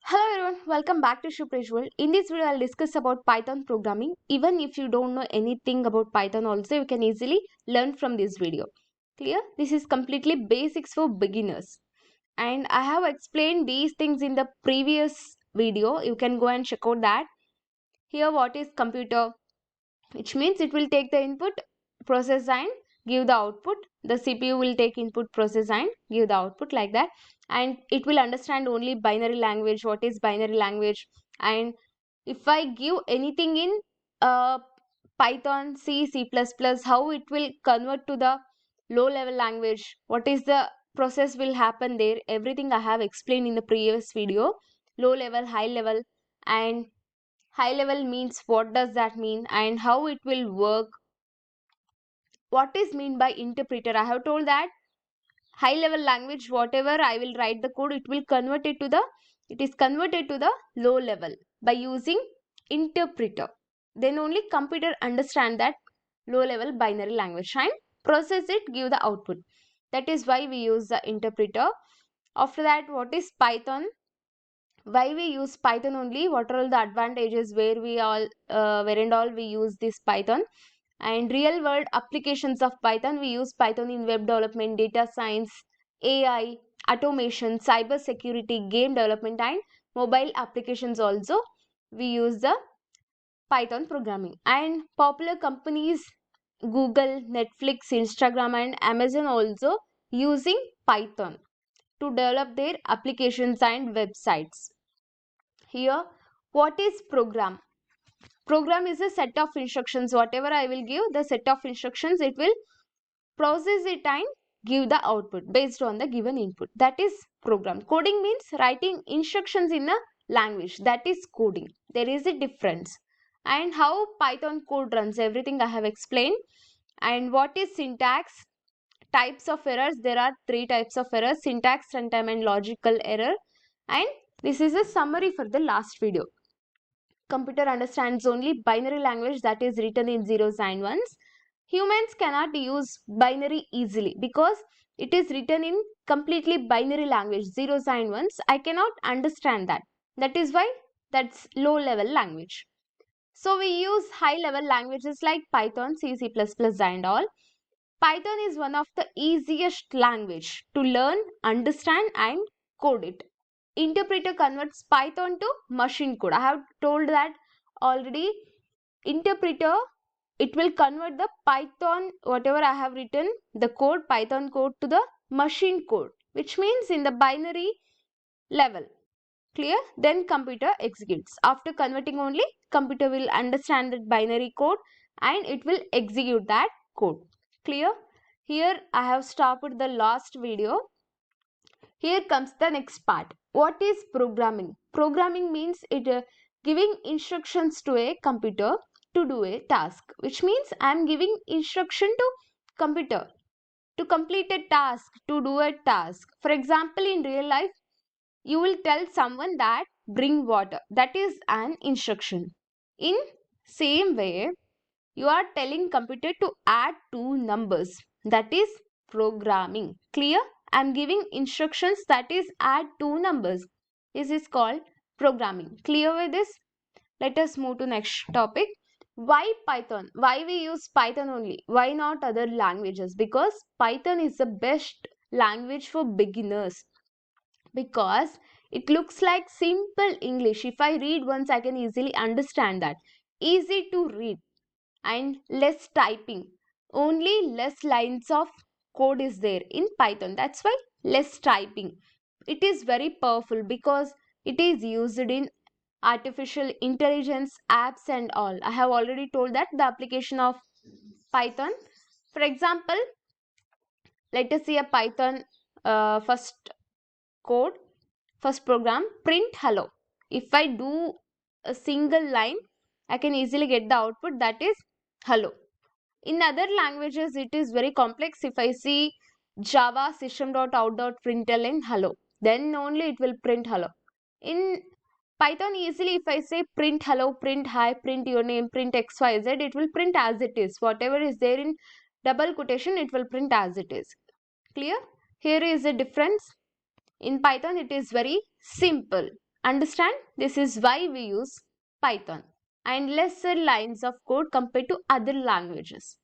Hello everyone, welcome back to Shupresh World. In this video, I'll discuss about Python programming. Even if you don't know anything about Python also, you can easily learn from this video. Clear? This is completely basics for beginners. And I have explained these things in the previous video. You can go and check out that. Here what is computer, which means it will take the input, process and give the output. The CPU will take input, process and give the output like that, and it will understand only binary language. What is binary language? And if I give anything in Python, C++, how it will convert to the low level language, what is the process will happen there, everything I have explained in the previous video. Low level, high level, and high level means what does that mean and how it will work. What is mean by interpreter? I have told that high level language, whatever I will write the code, it is converted to the low level by using interpreter. Then only computer understand that low level binary language and process it, give the output. That is why we use the interpreter. After that, what is Python? Why we use Python only? What are all the advantages where and all we use this Python? And real world applications of Python, we use Python in web development, data science, AI, automation, cyber security, game development, and mobile applications also. We use the Python programming. And popular companies Google, Netflix, Instagram, and Amazon also using Python to develop their applications and websites. Here, what is program? Program is a set of instructions. Whatever I will give, the set of instructions, it will process it and give the output based on the given input. That is program. Coding means writing instructions in a language. That is coding. There is a difference. And how Python code runs, everything I have explained. And what is syntax? Types of errors. There are 3 types of errors: syntax, runtime, and logical error. And this is a summary for the last video. Computer understands only binary language, that is written in zeros and ones. Humans cannot use binary easily because it is written in completely binary language, zeros and ones. I cannot understand that. That is why that's low level language. So we use high level languages like Python, C++, and all. Python is one of the easiest language to learn, understand, and code it. Interpreter converts Python to machine code. I have told that already. Interpreter, it will convert the Python, whatever I have written, the code, Python code, to the machine code, which means in the binary level. Clear? Then computer executes. After converting only, computer will understand that binary code and it will execute that code. Clear? Here I have stopped the last video. Here comes the next part. What is programming? Programming means giving instructions to a computer to do a task, which means I am giving instruction to computer to complete a task, to do a task. For example, in real life, you will tell someone that bring water. That is an instruction. In same way, you are telling computer to add 2 numbers. That is programming. Clear? I am giving instructions, that is add 2 numbers. This is called programming. Clear with this? Let us move to next topic. Why Python? Why we use Python only? Why not other languages? Because Python is the best language for beginners. Because it looks like simple English. If I read once, I can easily understand that. Easy to read and less typing. Only less lines of code is there in Python. That's why less typing. It is very powerful because it is used in artificial intelligence apps and all. I have already told that the application of Python. For example, let us see a Python first code, first program, print hello. If I do a single line, I can easily get the output, that is hello. In other languages, it is very complex. If I see Java system.out.println hello, then only it will print hello. In Python, easily if I say print hello, print hi, print your name, print xyz, it will print as it is. Whatever is there in double quotation, it will print as it is. Clear? Here is a difference. In Python, it is very simple Understand? This is why we use Python and lesser lines of code compared to other languages.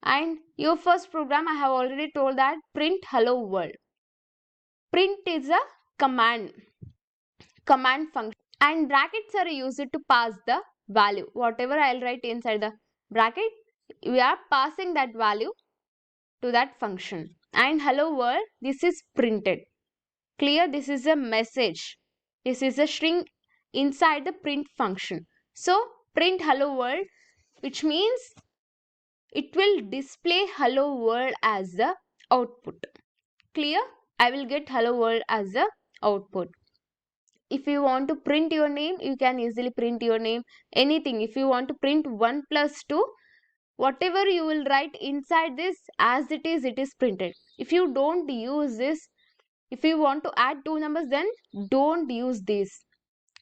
And your first program, I have already told that print hello world. Print is a command function, and brackets are used to pass the value. Whatever I'll write inside the bracket, we are passing that value to that function. And hello world, this is printed. Clear? This is a message. This is a string inside the print function. So print hello world, which means it will display hello world as the output. Clear? I will get hello world as the output. If you want to print your name, you can easily print your name. Anything. If you want to print 1 plus 2, whatever you will write inside this, as it is printed. If you don't use this, if you want to add two numbers, then don't use this.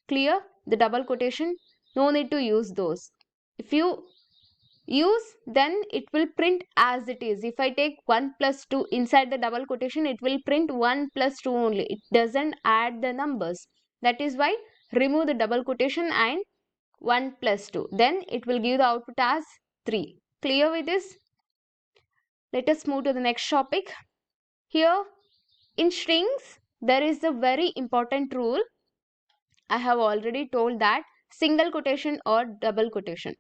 Clear? The double quotation, no need to use those. If you use, then it will print as it is. If I take 1 plus 2 inside the double quotation, it will print 1 plus 2 only. It doesn't add the numbers. That is why remove the double quotation and 1 plus 2. Then it will give the output as 3. Clear with this? Let us move to the next topic. Here in strings, there is a very important rule. I have already told that single quotation or double quotation.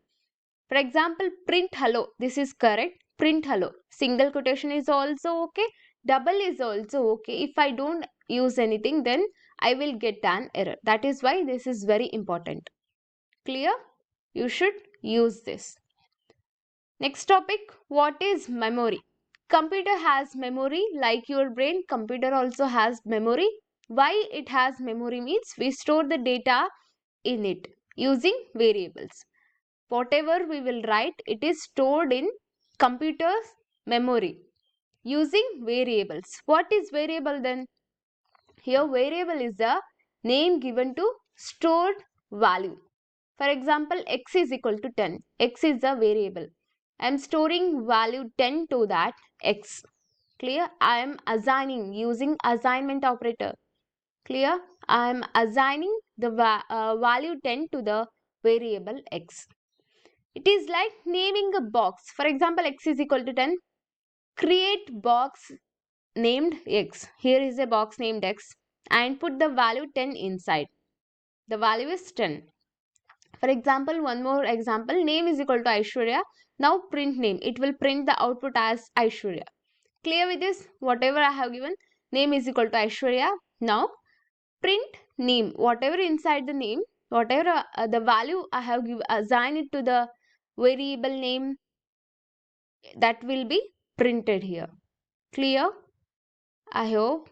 For example, print hello. This is correct. Print hello. Single quotation is also okay. Double is also okay. If I don't use anything, then I will get an error. That is why this is very important. Clear? You should use this. Next topic, what is memory? Computer has memory like your brain. Computer also has memory. Why it has memory means we store the data in it using variables. Whatever we will write, it is stored in computer's memory using variables. What is variable then? Here variable is a name given to stored value. For example, x is equal to 10. X is a variable. I am storing value 10 to that x. Clear? I am assigning using assignment operator. Clear? I am assigning the value 10 to the variable x. It is like naming a box. For example, x is equal to 10. Create box named x. Here is a box named x and put the value 10 inside. The value is 10. For example, one more example, name is equal to Aishwarya. Now print name. It will print the output as Aishwarya. Clear with this? Whatever I have given, name is equal to Aishwarya. Now print name. Whatever inside the name, whatever the value I have assigned it to the variable name, that will be printed here. Clear? I hope.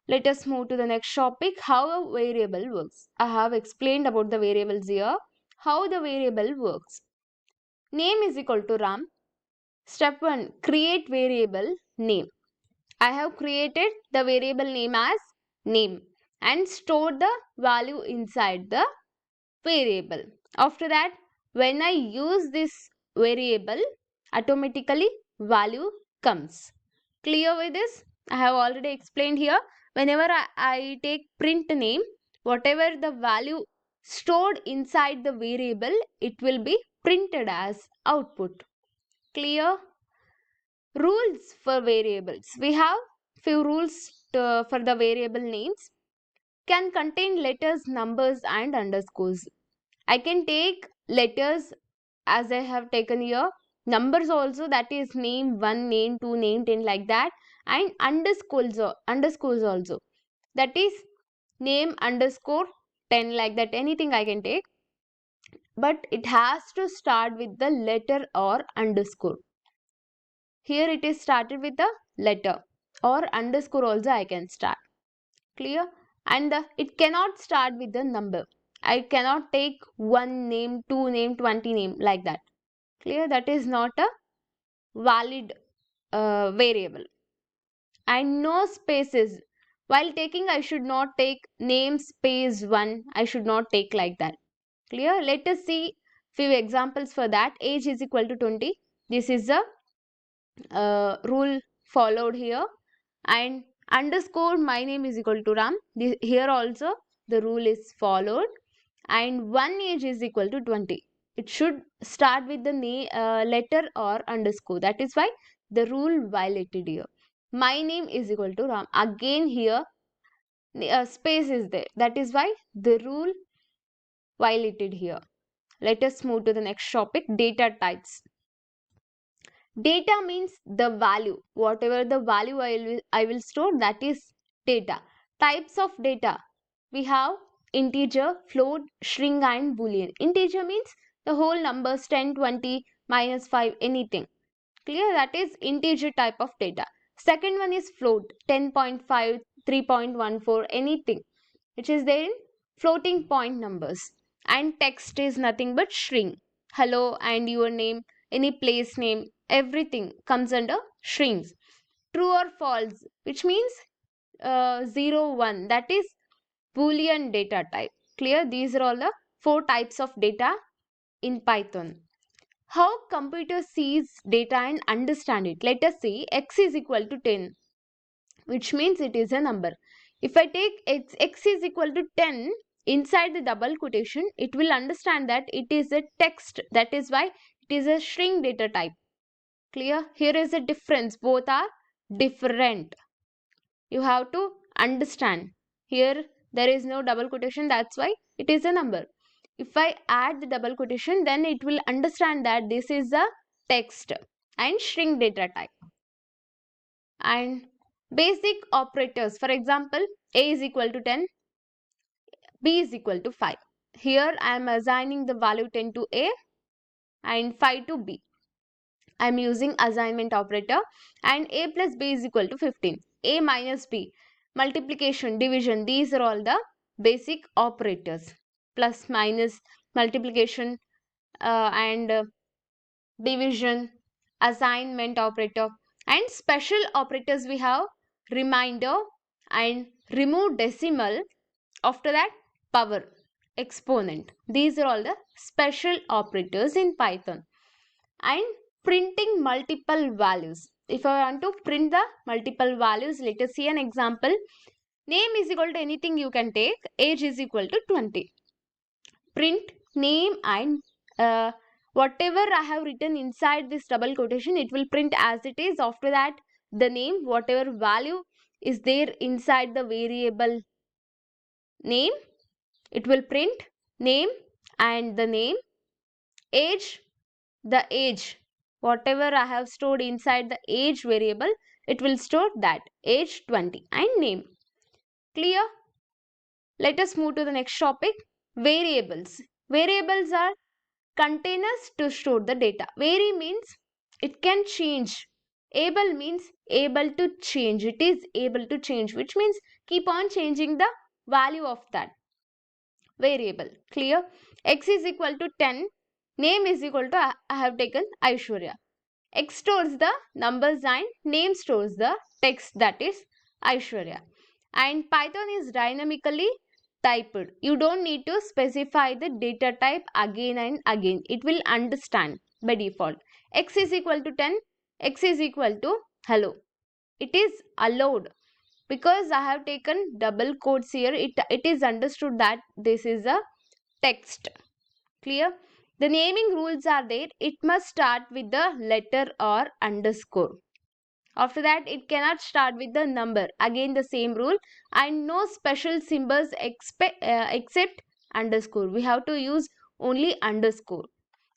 Let us move to the next topic, how a variable works. I have explained about the variables here. How the variable works. Name is equal to Ram. Step 1. Create variable name. I have created the variable name as name and stored the value inside the variable. After that, when I use this variable, automatically value comes. Clear with this? I have already explained here. Whenever I take print name, whatever the value stored inside the variable, it will be printed as output. Clear? Rules for variables. We have few rules for the variable names. Can contain letters, numbers and underscores. I can take letters as I have taken here. Numbers also, that is name 1, name 2, name 10 like that. And underscores also. That is name underscore 10 like that. Anything I can take. But it has to start with the letter or underscore. Here it is started with the letter or underscore also I can start. Clear? And it cannot start with the number. I cannot take 1 name, 2 name, 20 name like that. Clear? That is not a valid variable. And no spaces. While taking, I should not take name space 1. I should not take like that. Clear? Let us see few examples for that. Age is equal to 20. This is a rule followed here. And underscore my name is equal to Ram. Here also the rule is followed, and one age is equal to 20. It should start with the letter or underscore. That is why the rule violated here. My name is equal to Ram. Again here space is there. That is why the rule violated here. Let us move to the next topic, data types. Data means the value. Whatever the value I will store, that is data. Types of data. We have integer, float, string and boolean. Integer means the whole numbers 10, 20, -5, anything. Clear? That is integer type of data. Second one is float, 10.5, 3.14, anything which is there in floating point numbers. And text is nothing but string. Hello and your name, any place name, everything comes under strings. True or false, which means 0, 1, that is Boolean data type. Clear? These are all the 4 types of data in Python. How computer sees data and understand it. Let us see x is equal to 10, which means it is a number. If I take x is equal to 10 inside the double quotation, it will understand that it is a text. That is why it is a string data type. Clear? Here is a difference. Both are different. You have to understand. Here there is no double quotation. That's why it is a number. If I add the double quotation, then it will understand that this is a text and string data type. And basic operators. For example, a is equal to 10, b is equal to 5. Here I am assigning the value 10 to a and 5 to b. I am using assignment operator, and a plus b is equal to 15. A minus b, multiplication, division, these are all the basic operators. Plus, minus, multiplication and division, assignment operator. And special operators we have remainder and remove decimal. After that, power, exponent. These are all the special operators in Python. And printing multiple values. If I want to print the multiple values, let us see an example. Name is equal to anything you can take. Age is equal to 20. Print name and whatever I have written inside this double quotation, it will print as it is. After that, the name, whatever value is there inside the variable name, it will print name and the name. Age, the age, whatever I have stored inside the age variable, it will store that, age 20, and name. Clear? Let us move to the next topic, variables. Variables are containers to store the data. Vary means it can change. Able means able to change. It is able to change, which means keep on changing the value of that variable. Clear? X is equal to 10. Name is equal to, I have taken Aishwarya. X stores the numbers and name stores the text, that is Aishwarya. And Python is dynamically typed. You don't need to specify the data type again and again. It will understand by default. X is equal to 10. X is equal to hello. It is allowed because I have taken double quotes here. It is understood that this is a text. Clear? The naming rules are there. It must start with the letter or underscore. After that, it cannot start with the number. Again, the same rule. And no special symbols except underscore. We have to use only underscore.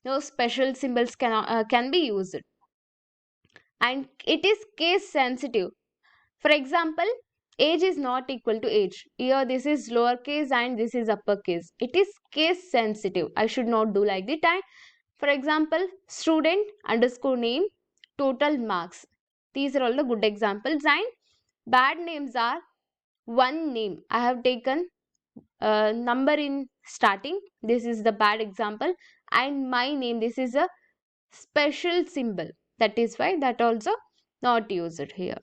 No special symbols can be used. And it is case sensitive. For example, age is not equal to age. Here this is lowercase and this is uppercase. It is case sensitive. I should not do like that. For example, student underscore name, total marks. These are all the good examples. And bad names are one name. I have taken a number in starting. This is the bad example. And my name, this is a special symbol. That is why that also not used here.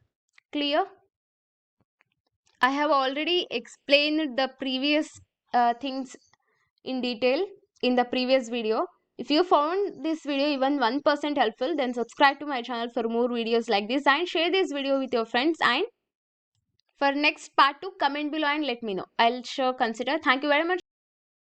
Clear? I have already explained the previous things in detail in the previous video. If you found this video even 1% helpful, then subscribe to my channel for more videos like this and share this video with your friends and For next part 2, comment below and let me know. I'll sure consider. Thank you very much